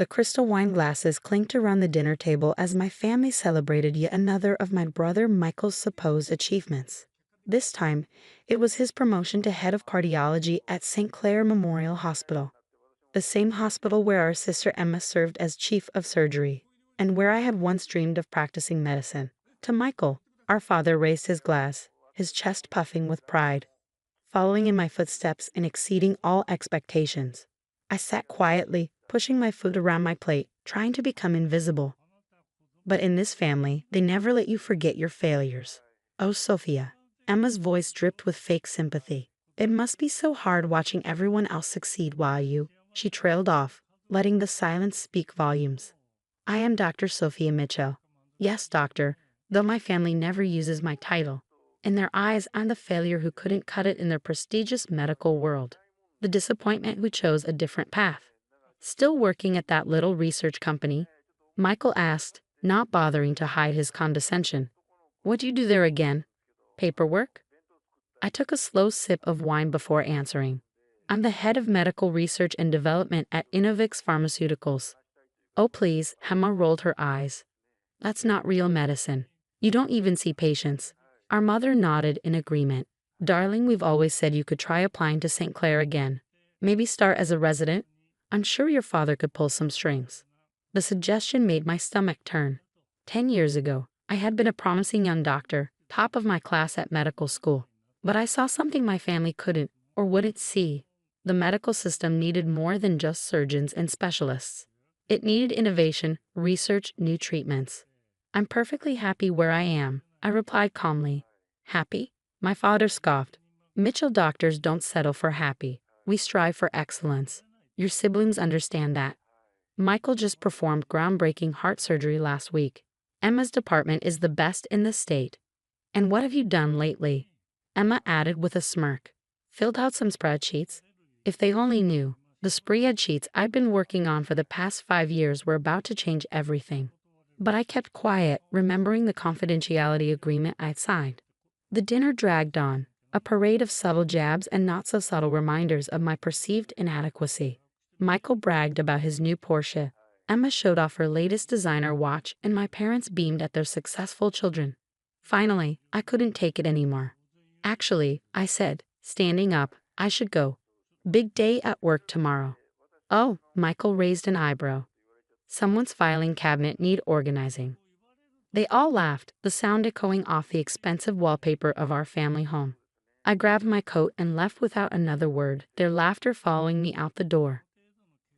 The crystal wine glasses clinked around the dinner table as my family celebrated yet another of my brother Michael's supposed achievements. This time, it was his promotion to head of cardiology at St. Clair Memorial Hospital, the same hospital where our sister Emma served as chief of surgery, and where I had once dreamed of practicing medicine. To Michael, our father raised his glass, his chest puffing with pride, following in my footsteps and exceeding all expectations. I sat quietly, pushing my food around my plate, trying to become invisible. But in this family, they never let you forget your failures. Oh, Sophia. Emma's voice dripped with fake sympathy. It must be so hard watching everyone else succeed while you. She trailed off, letting the silence speak volumes. I am Dr. Sophia Mitchell. Yes, doctor, though my family never uses my title. In their eyes, I'm the failure who couldn't cut it in their prestigious medical world. The disappointment who chose a different path. Still working at that little research company? Michael asked, not bothering to hide his condescension. What do you do there again? Paperwork? I took a slow sip of wine before answering. I'm the head of medical research and development at Innovix Pharmaceuticals. Oh please, Emma rolled her eyes. That's not real medicine. You don't even see patients. Our mother nodded in agreement. Darling, we've always said you could try applying to St. Clair again. Maybe start as a resident? I'm sure your father could pull some strings. The suggestion made my stomach turn. 10 years ago, I had been a promising young doctor, top of my class at medical school. But I saw something my family couldn't, or wouldn't see. The medical system needed more than just surgeons and specialists. It needed innovation, research, new treatments. I'm perfectly happy where I am, I replied calmly. Happy? My father scoffed. Mitchell doctors don't settle for happy. We strive for excellence. Your siblings understand that. Michael just performed groundbreaking heart surgery last week. Emma's department is the best in the state. And what have you done lately? Emma added with a smirk. Filled out some spreadsheets. If they only knew, the spreadsheets I've been working on for the past 5 years were about to change everything. But I kept quiet, remembering the confidentiality agreement I'd signed. The dinner dragged on, a parade of subtle jabs and not-so-subtle reminders of my perceived inadequacy. Michael bragged about his new Porsche. Emma showed off her latest designer watch, and my parents beamed at their successful children. Finally, I couldn't take it anymore. Actually, I said, standing up, I should go. Big day at work tomorrow. Oh, Michael raised an eyebrow. Someone's filing cabinet need organizing. They all laughed, the sound echoing off the expensive wallpaper of our family home. I grabbed my coat and left without another word, their laughter following me out the door.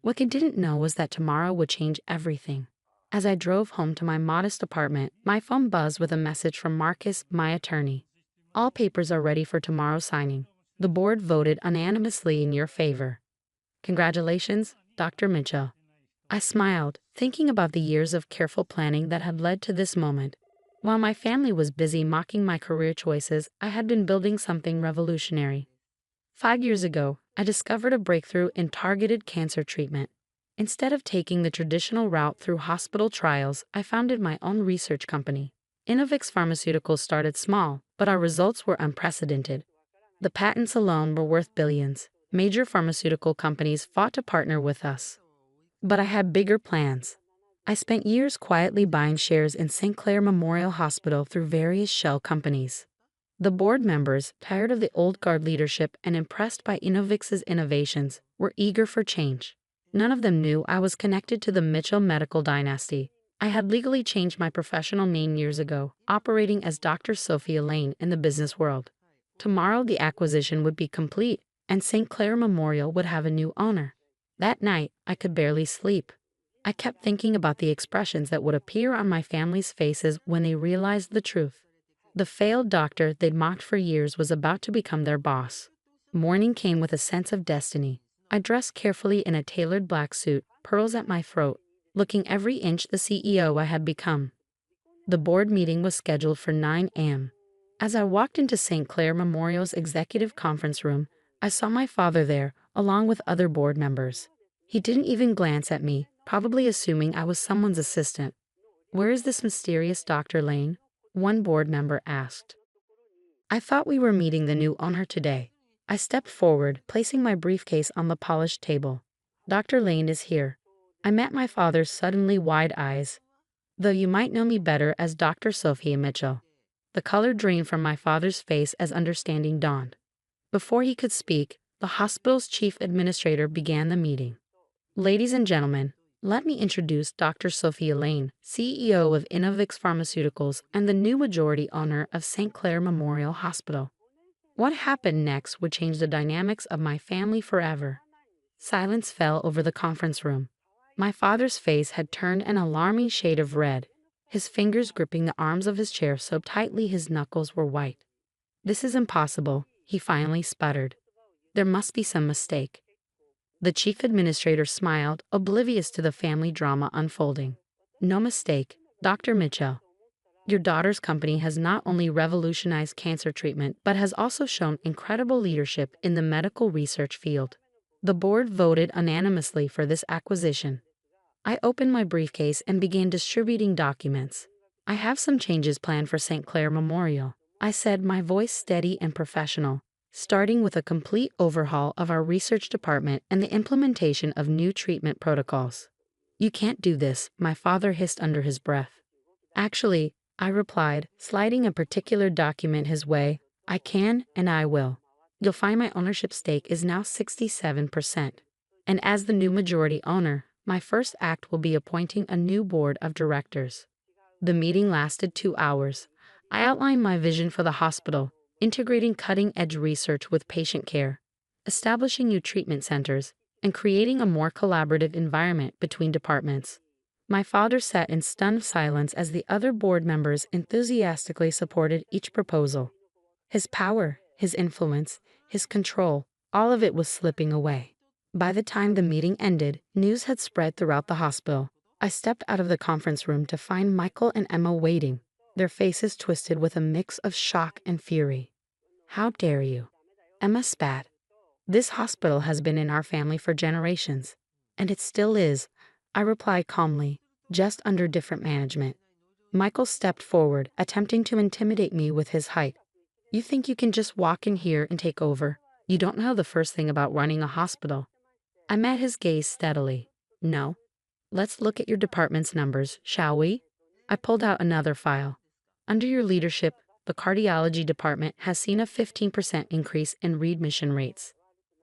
What I didn't know was that tomorrow would change everything. As I drove home to my modest apartment, my phone buzzed with a message from Marcus, my attorney. All papers are ready for tomorrow's signing. The board voted unanimously in your favor. Congratulations, Dr. Mitchell. I smiled, thinking about the years of careful planning that had led to this moment. While my family was busy mocking my career choices, I had been building something revolutionary. 5 years ago, I discovered a breakthrough in targeted cancer treatment. Instead of taking the traditional route through hospital trials, I founded my own research company. Innovix Pharmaceuticals started small, but our results were unprecedented. The patents alone were worth billions. Major pharmaceutical companies fought to partner with us. But I had bigger plans. I spent years quietly buying shares in St. Clair Memorial Hospital through various shell companies. The board members, tired of the old guard leadership and impressed by Innovix's innovations, were eager for change. None of them knew I was connected to the Mitchell medical dynasty. I had legally changed my professional name years ago, operating as Dr. Sophia Lane in the business world. Tomorrow the acquisition would be complete, and St. Clair Memorial would have a new owner. That night, I could barely sleep. I kept thinking about the expressions that would appear on my family's faces when they realized the truth. The failed doctor they'd mocked for years was about to become their boss. Morning came with a sense of destiny. I dressed carefully in a tailored black suit, pearls at my throat, looking every inch the CEO I had become. The board meeting was scheduled for 9 a.m. As I walked into St. Clair Memorial's executive conference room, I saw my father there, along with other board members. He didn't even glance at me, probably assuming I was someone's assistant. Where is this mysterious Dr. Lane? One board member asked. I thought we were meeting the new owner today. I stepped forward, placing my briefcase on the polished table. Dr. Lane is here. I met my father's suddenly wide eyes, though you might know me better as Dr. Sophia Mitchell. The color drained from my father's face as understanding dawned. Before he could speak, the hospital's chief administrator began the meeting. Ladies and gentlemen, let me introduce Dr. Sophia Lane, CEO of Innovix Pharmaceuticals and the new majority owner of St. Clair Memorial Hospital. What happened next would change the dynamics of my family forever. Silence fell over the conference room. My father's face had turned an alarming shade of red, his fingers gripping the arms of his chair so tightly his knuckles were white. "This is impossible," he finally sputtered. "There must be some mistake." The chief administrator smiled, oblivious to the family drama unfolding. "No mistake, Dr. Mitchell. Your daughter's company has not only revolutionized cancer treatment but has also shown incredible leadership in the medical research field." The board voted unanimously for this acquisition. I opened my briefcase and began distributing documents. "I have some changes planned for St. Clair Memorial," I said, my voice steady and professional, "starting with a complete overhaul of our research department and the implementation of new treatment protocols." "You can't do this," my father hissed under his breath. "Actually," I replied, sliding a particular document his way, "I can and I will. You'll find my ownership stake is now 67%. And as the new majority owner, my first act will be appointing a new board of directors." The meeting lasted 2 hours. I outlined my vision for the hospital, integrating cutting-edge research with patient care, establishing new treatment centers, and creating a more collaborative environment between departments. My father sat in stunned silence as the other board members enthusiastically supported each proposal. His power, his influence, his control, all of it was slipping away. By the time the meeting ended, news had spread throughout the hospital. I stepped out of the conference room to find Michael and Emma waiting, their faces twisted with a mix of shock and fury. "How dare you?" Emma spat. "This hospital has been in our family for generations. And it still is," I replied calmly, "just under different management." Michael stepped forward, attempting to intimidate me with his height. "You think you can just walk in here and take over? You don't know the first thing about running a hospital." I met his gaze steadily. "No. Let's look at your department's numbers, shall we?" I pulled out another file. "Under your leadership, the cardiology department has seen a 15% increase in readmission rates.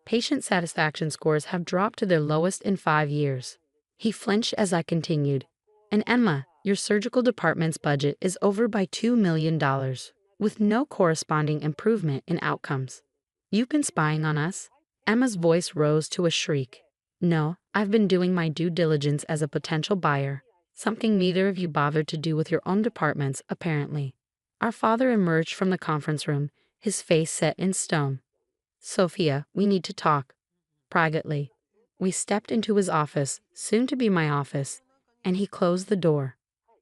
Patient satisfaction scores have dropped to their lowest in 5 years." He flinched as I continued. "And Emma, your surgical department's budget is over by $2 million, with no corresponding improvement in outcomes. You've been spying on us?" Emma's voice rose to a shriek. "No, I've been doing my due diligence as a potential buyer, something neither of you bothered to do with your own departments, apparently." Our father emerged from the conference room, his face set in stone. "Sophia, we need to talk. Privately." We stepped into his office, soon to be my office, and he closed the door.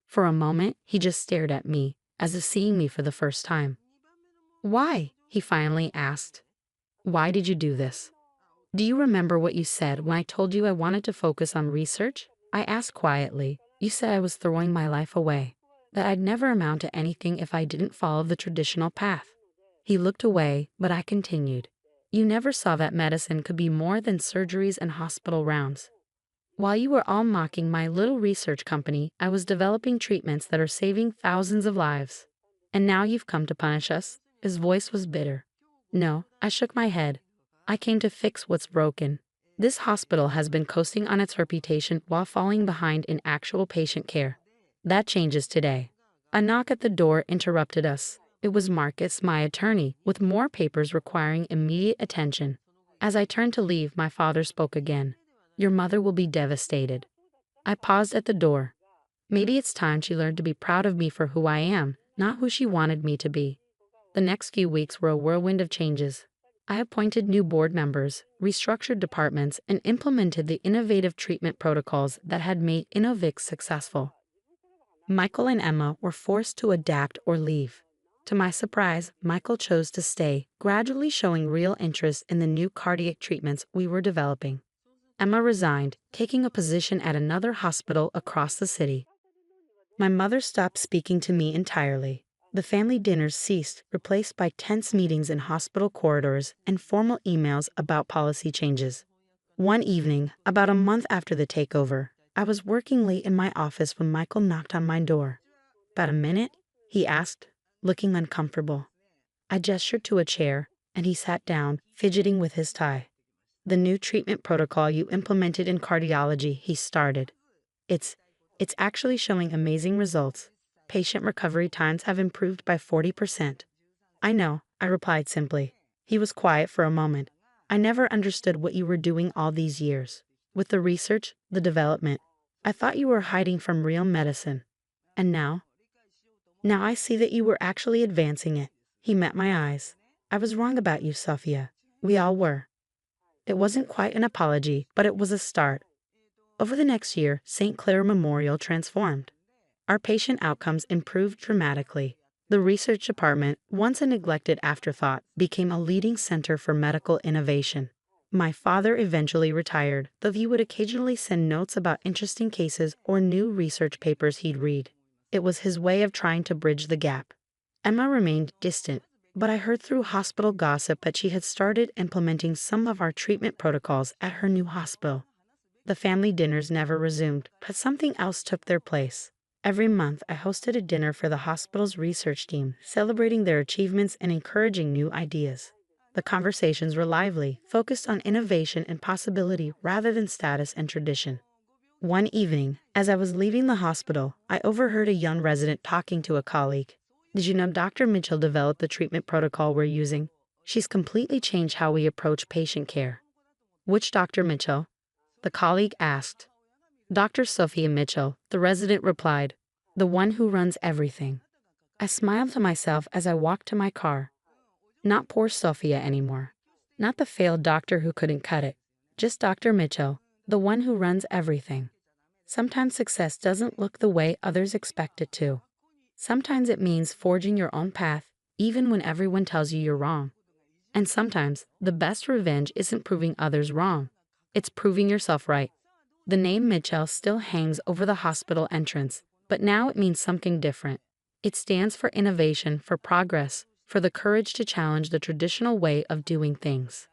For a moment, he just stared at me, as if seeing me for the first time. "Why?" he finally asked. "Why did you do this? Do you remember what you said when I told you I wanted to focus on research?" I asked quietly. "You said I was throwing my life away, that I'd never amount to anything if I didn't follow the traditional path." He looked away, but I continued. "You never saw that medicine could be more than surgeries and hospital rounds. While you were all mocking my little research company, I was developing treatments that are saving thousands of lives. And now you've come to punish us." His voice was bitter. "No," I shook my head. "I came to fix what's broken. This hospital has been coasting on its reputation while falling behind in actual patient care. That changes today." A knock at the door interrupted us. It was Marcus, my attorney, with more papers requiring immediate attention. As I turned to leave, my father spoke again. "Your mother will be devastated." I paused at the door. Maybe it's time she learned to be proud of me for who I am, not who she wanted me to be. The next few weeks were a whirlwind of changes. I appointed new board members, restructured departments, and implemented the innovative treatment protocols that had made Innovix successful. Michael and Emma were forced to adapt or leave. To my surprise, Michael chose to stay, gradually showing real interest in the new cardiac treatments we were developing. Emma resigned, taking a position at another hospital across the city. My mother stopped speaking to me entirely. The family dinners ceased, replaced by tense meetings in hospital corridors and formal emails about policy changes. One evening, about a month after the takeover, I was working late in my office when Michael knocked on my door. "About a minute?" he asked, looking uncomfortable. I gestured to a chair, and he sat down, fidgeting with his tie. "The new treatment protocol you implemented in cardiology," he started. It's actually showing amazing results. Patient recovery times have improved by 40%. "I know," I replied simply. He was quiet for a moment. "I never understood what you were doing all these years. With the research, the development. I thought you were hiding from real medicine. And now? Now I see that you were actually advancing it." He met my eyes. "I was wrong about you, Sophia. We all were." It wasn't quite an apology, but it was a start. Over the next year, St. Clair Memorial transformed. Our patient outcomes improved dramatically. The research department, once a neglected afterthought, became a leading center for medical innovation. My father eventually retired, though he would occasionally send notes about interesting cases or new research papers he'd read. It was his way of trying to bridge the gap. Emma remained distant, but I heard through hospital gossip that she had started implementing some of our treatment protocols at her new hospital. The family dinners never resumed, but something else took their place. Every month, I hosted a dinner for the hospital's research team, celebrating their achievements and encouraging new ideas. The conversations were lively, focused on innovation and possibility rather than status and tradition. One evening, as I was leaving the hospital, I overheard a young resident talking to a colleague. "Did you know Dr. Mitchell developed the treatment protocol we're using? She's completely changed how we approach patient care." "Which Dr. Mitchell?" the colleague asked. "Dr. Sophia Mitchell," the resident replied, "the one who runs everything." I smiled to myself as I walked to my car. Not poor Sophia anymore. Not the failed doctor who couldn't cut it. Just Dr. Mitchell, the one who runs everything. Sometimes success doesn't look the way others expect it to. Sometimes it means forging your own path, even when everyone tells you you're wrong. And sometimes the best revenge isn't proving others wrong. It's proving yourself right. The name Mitchell still hangs over the hospital entrance, but now it means something different. It stands for innovation, for progress, for the courage to challenge the traditional way of doing things.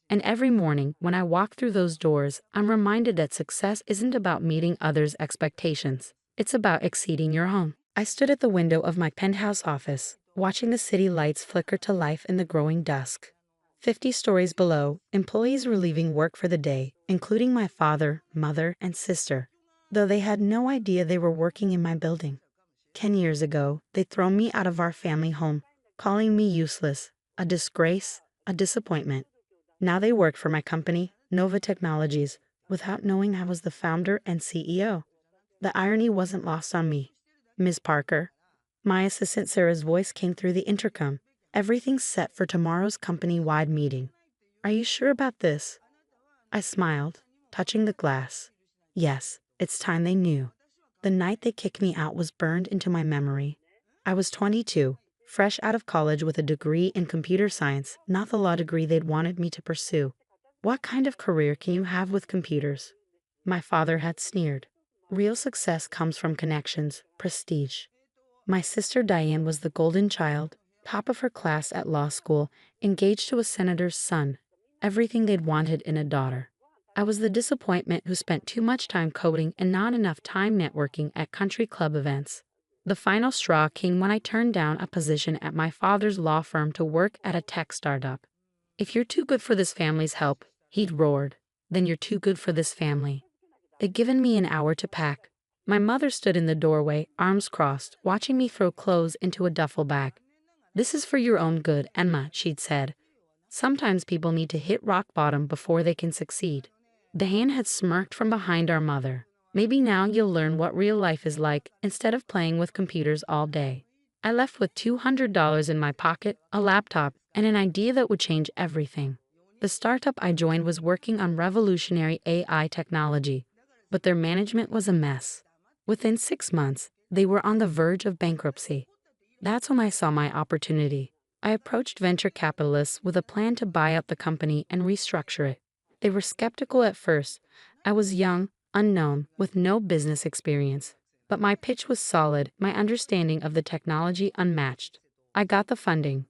And every morning, when I walk through those doors, I'm reminded that success isn't about meeting others' expectations. It's about exceeding your own. I stood at the window of my penthouse office, watching the city lights flicker to life in the growing dusk. 50 stories below, employees were leaving work for the day, including my father, mother, and sister, though they had no idea they were working in my building. 10 years ago, they'd thrown me out of our family home, calling me useless, a disgrace, a disappointment. Now they worked for my company, Nova Technologies, without knowing I was the founder and CEO. The irony wasn't lost on me. "Ms. Parker," my assistant Sarah's voice came through the intercom. "Everything's set for tomorrow's company-wide meeting. Are you sure about this?" I smiled, touching the glass. Yes, it's time they knew. The night they kicked me out was burned into my memory. I was 22, fresh out of college with a degree in computer science, not the law degree they'd wanted me to pursue. What kind of career can you have with computers? My father had sneered. Real success comes from connections, prestige. My sister Diane was the golden child, top of her class at law school, engaged to a senator's son, everything they'd wanted in a daughter. I was the disappointment who spent too much time coding and not enough time networking at country club events. The final straw came when I turned down a position at my father's law firm to work at a tech startup. "If you're too good for this family's help," he'd roared, "then you're too good for this family." They'd given me an hour to pack. My mother stood in the doorway, arms crossed, watching me throw clothes into a duffel bag. "This is for your own good, Emma," she'd said. "Sometimes people need to hit rock bottom before they can succeed." Diane had smirked from behind our mother. "Maybe now you'll learn what real life is like instead of playing with computers all day." I left with $200 in my pocket, a laptop, and an idea that would change everything. The startup I joined was working on revolutionary AI technology, but their management was a mess. Within 6 months, they were on the verge of bankruptcy. That's when I saw my opportunity. I approached venture capitalists with a plan to buy out the company and restructure it. They were skeptical at first. I was young, unknown, with no business experience. But my pitch was solid, my understanding of the technology unmatched. I got the funding.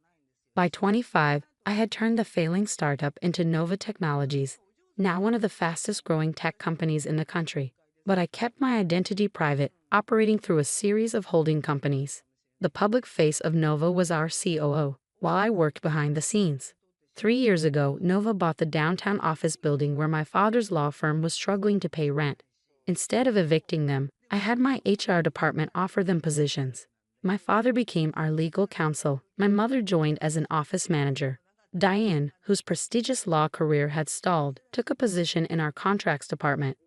By 25, I had turned the failing startup into Nova Technologies, now one of the fastest growing tech companies in the country. But I kept my identity private, operating through a series of holding companies. The public face of Nova was our COO, while I worked behind the scenes. 3 years ago, Nova bought the downtown office building where my father's law firm was struggling to pay rent. Instead of evicting them, I had my HR department offer them positions. My father became our legal counsel. My mother joined as an office manager. Diane, whose prestigious law career had stalled, took a position in our contracts department.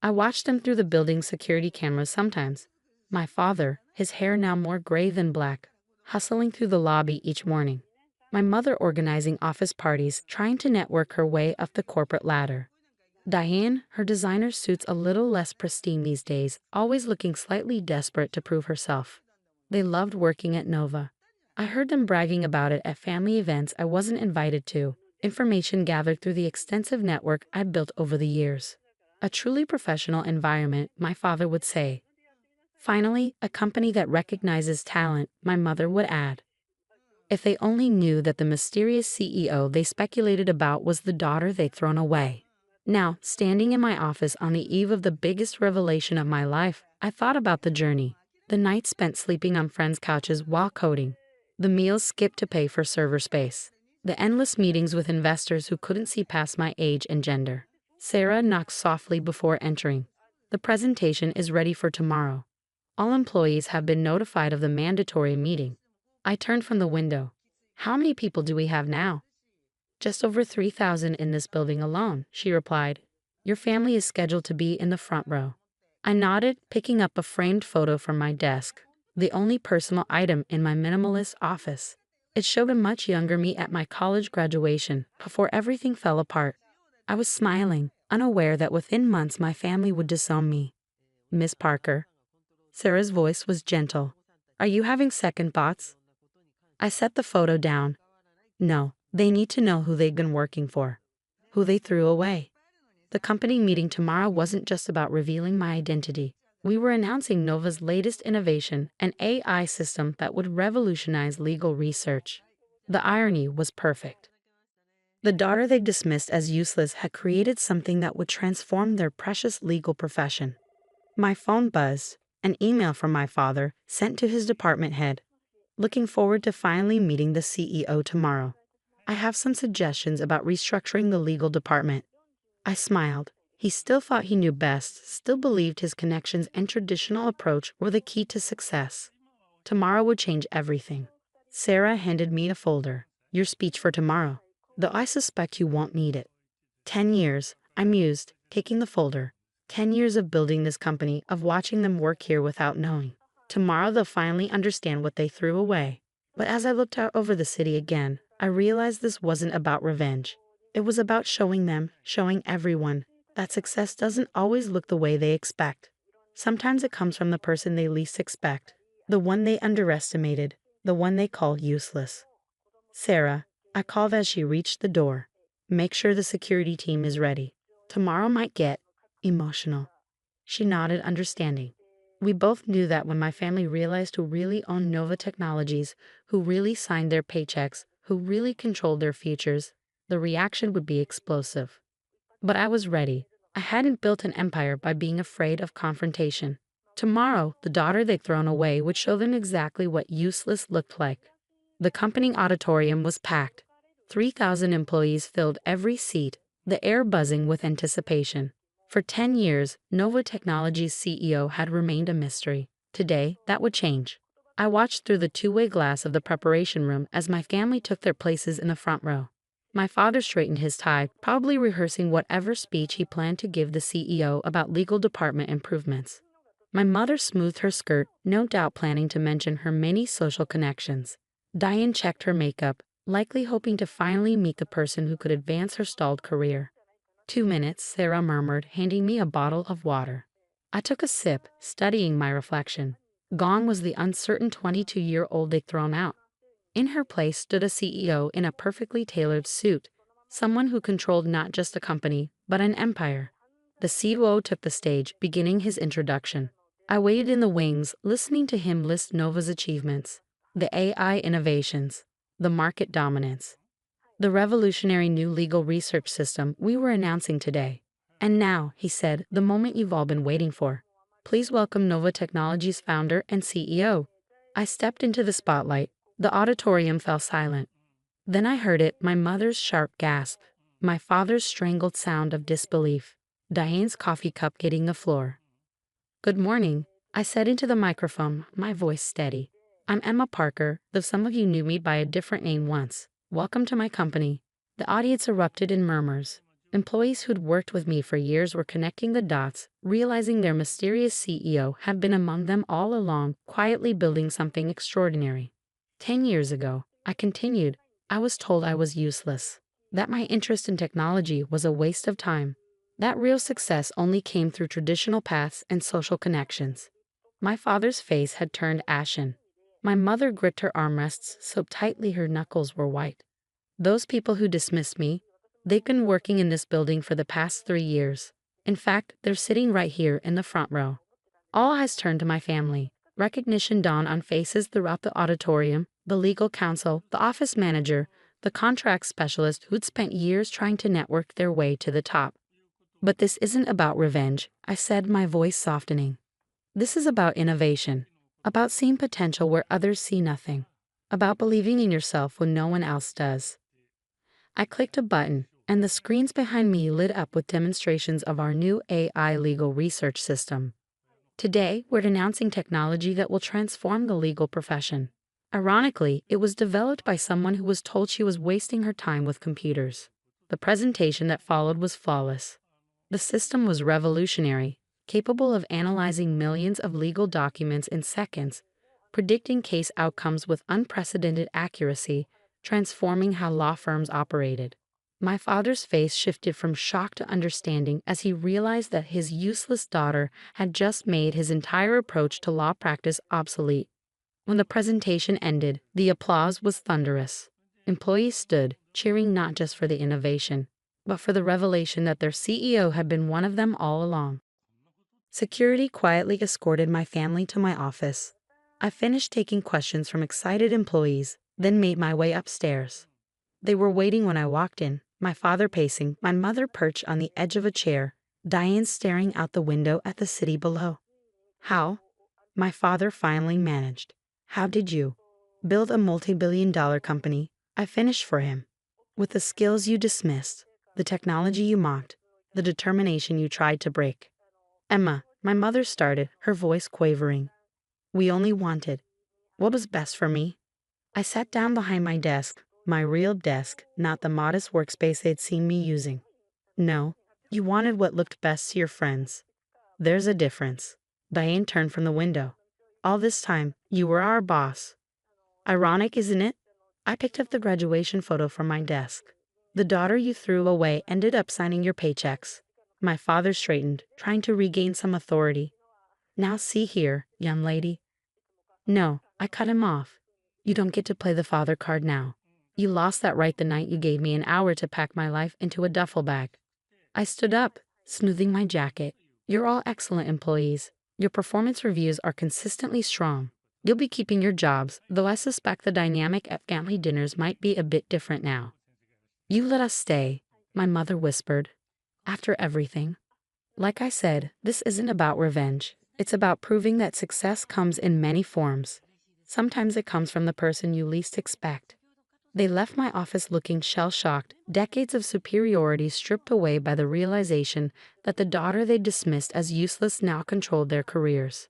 I watched them through the building's security cameras sometimes. My father, his hair now more gray than black, hustling through the lobby each morning. My mother organizing office parties, trying to network her way up the corporate ladder. Diane, her designer suits a little less pristine these days, always looking slightly desperate to prove herself. They loved working at Nova. I heard them bragging about it at family events I wasn't invited to, information gathered through the extensive network I built over the years. A truly professional environment, my father would say. Finally, a company that recognizes talent, my mother would add. If they only knew that the mysterious CEO they speculated about was the daughter they'd thrown away. Now, standing in my office on the eve of the biggest revelation of my life, I thought about the journey. The nights spent sleeping on friends' couches while coding. The meals skipped to pay for server space. The endless meetings with investors who couldn't see past my age and gender. Sarah knocked softly before entering. The presentation is ready for tomorrow. All employees have been notified of the mandatory meeting. I turned from the window. How many people do we have now? Just over 3,000 in this building alone, she replied. Your family is scheduled to be in the front row. I nodded, picking up a framed photo from my desk, the only personal item in my minimalist office. It showed a much younger me at my college graduation, before everything fell apart. I was smiling, unaware that within months my family would disown me. Miss Parker. Sarah's voice was gentle. Are you having second thoughts? I set the photo down. No, they need to know who they've been working for, who they threw away. The company meeting tomorrow wasn't just about revealing my identity. We were announcing Nova's latest innovation, an AI system that would revolutionize legal research. The irony was perfect. The daughter they dismissed as useless had created something that would transform their precious legal profession. My phone buzzed, an email from my father, sent to his department head. Looking forward to finally meeting the CEO tomorrow. I have some suggestions about restructuring the legal department. I smiled. He still thought he knew best, still believed his connections and traditional approach were the key to success. Tomorrow would change everything. Sarah handed me a folder. Your speech for tomorrow. Though I suspect you won't need it. 10 years, I mused, taking the folder. 10 years of building this company, of watching them work here without knowing. Tomorrow they'll finally understand what they threw away. But as I looked out over the city again, I realized this wasn't about revenge. It was about showing them, showing everyone, that success doesn't always look the way they expect. Sometimes it comes from the person they least expect, the one they underestimated, the one they call useless. Sarah, I called as she reached the door. Make sure the security team is ready. Tomorrow might get emotional. She nodded, understanding. We both knew that when my family realized who really owned Nova Technologies, who really signed their paychecks, who really controlled their futures, the reaction would be explosive. But I was ready. I hadn't built an empire by being afraid of confrontation. Tomorrow, the daughter they'd thrown away would show them exactly what useless looked like. The company auditorium was packed. 3,000 employees filled every seat, the air buzzing with anticipation. For 10 years, Nova Technologies' CEO had remained a mystery. Today, that would change. I watched through the two-way glass of the preparation room as my family took their places in the front row. My father straightened his tie, probably rehearsing whatever speech he planned to give the CEO about legal department improvements. My mother smoothed her skirt, no doubt planning to mention her many social connections. Diane checked her makeup, likely hoping to finally meet the person who could advance her stalled career. 2 minutes, Sarah murmured, handing me a bottle of water. I took a sip, studying my reflection. Gone was the uncertain 22-year-old they'd thrown out. In her place stood a CEO in a perfectly tailored suit, someone who controlled not just a company, but an empire. The COO took the stage, beginning his introduction. I waited in the wings, listening to him list Nova's achievements, the AI innovations, the market dominance, the revolutionary new legal research system we were announcing today. And now, he said, the moment you've all been waiting for. Please welcome Nova Technologies founder and CEO. I stepped into the spotlight. The auditorium fell silent. Then I heard it, my mother's sharp gasp, my father's strangled sound of disbelief, Diane's coffee cup hitting the floor. Good morning, I said into the microphone, my voice steady. I'm Emma Parker, though some of you knew me by a different name once. Welcome to my company. The audience erupted in murmurs. Employees who'd worked with me for years were connecting the dots, realizing their mysterious CEO had been among them all along, quietly building something extraordinary. 10 years ago, I continued, I was told I was useless, that my interest in technology was a waste of time, that real success only came through traditional paths and social connections. My father's face had turned ashen. My mother gripped her armrests so tightly her knuckles were white. Those people who dismissed me, they've been working in this building for the past 3 years. In fact, they're sitting right here in the front row. All eyes turned to my family. Recognition dawned on faces throughout the auditorium, the legal counsel, the office manager, the contract specialist who'd spent years trying to network their way to the top. But this isn't about revenge, I said, my voice softening. This is about innovation, about seeing potential where others see nothing, about believing in yourself when no one else does. I clicked a button, and the screens behind me lit up with demonstrations of our new AI legal research system. Today, we're announcing technology that will transform the legal profession. Ironically, it was developed by someone who was told she was wasting her time with computers. The presentation that followed was flawless. The system was revolutionary, capable of analyzing millions of legal documents in seconds, predicting case outcomes with unprecedented accuracy, transforming how law firms operated. My father's face shifted from shock to understanding as he realized that his useless daughter had just made his entire approach to law practice obsolete. When the presentation ended, the applause was thunderous. Employees stood, cheering not just for the innovation, but for the revelation that their CEO had been one of them all along. Security quietly escorted my family to my office. I finished taking questions from excited employees, then made my way upstairs. They were waiting when I walked in, my father pacing, my mother perched on the edge of a chair, Diane staring out the window at the city below. How? My father finally managed. How did you build a multi-billion-dollar company? I finished for him. With the skills you dismissed, the technology you mocked, the determination you tried to break. Emma, my mother started, her voice quavering. We only wanted what was best for me. I sat down behind my desk, my real desk, not the modest workspace they'd seen me using. No, you wanted what looked best to your friends. There's a difference. Diane turned from the window. All this time, you were our boss. Ironic, isn't it? I picked up the graduation photo from my desk. The daughter you threw away ended up signing your paychecks. My father straightened, trying to regain some authority. Now see here, young lady. No, I cut him off. You don't get to play the father card now. You lost that right the night you gave me an hour to pack my life into a duffel bag. I stood up, smoothing my jacket. You're all excellent employees. Your performance reviews are consistently strong. You'll be keeping your jobs, though I suspect the dynamic at family dinners might be a bit different now. You let us stay, my mother whispered. After everything. Like I said, this isn't about revenge. It's about proving that success comes in many forms. Sometimes it comes from the person you least expect. They left my office looking shell-shocked, decades of superiority stripped away by the realization that the daughter they dismissed as useless now controlled their careers.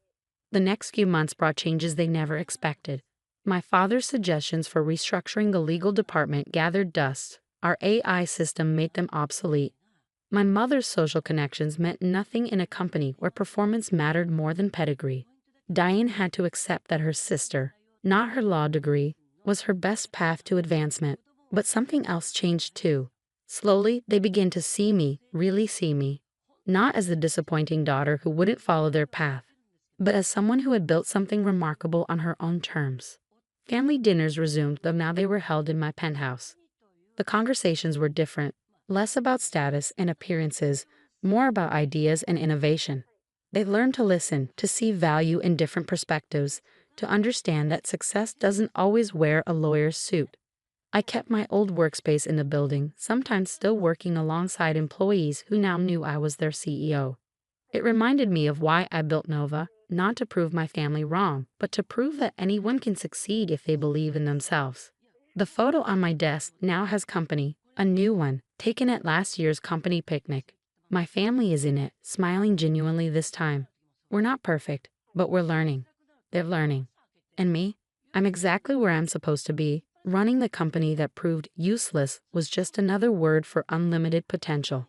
The next few months brought changes they never expected. My father's suggestions for restructuring the legal department gathered dust. Our AI system made them obsolete. My mother's social connections meant nothing in a company where performance mattered more than pedigree. Diane had to accept that her sister, not her law degree, was her best path to advancement. But something else changed too. Slowly, they began to see me, really see me, not as the disappointing daughter who wouldn't follow their path, but as someone who had built something remarkable on her own terms. Family dinners resumed, though now they were held in my penthouse. The conversations were different, less about status and appearances, more about ideas and innovation. They learned to listen, to see value in different perspectives, to understand that success doesn't always wear a lawyer's suit. I kept my old workspace in the building, sometimes still working alongside employees who now knew I was their CEO. It reminded me of why I built Nova, not to prove my family wrong, but to prove that anyone can succeed if they believe in themselves. The photo on my desk now has company, a new one, taken at last year's company picnic. My family is in it, smiling genuinely this time. We're not perfect, but we're learning. They're learning. And me? I'm exactly where I'm supposed to be. Running the company that proved useless was just another word for unlimited potential.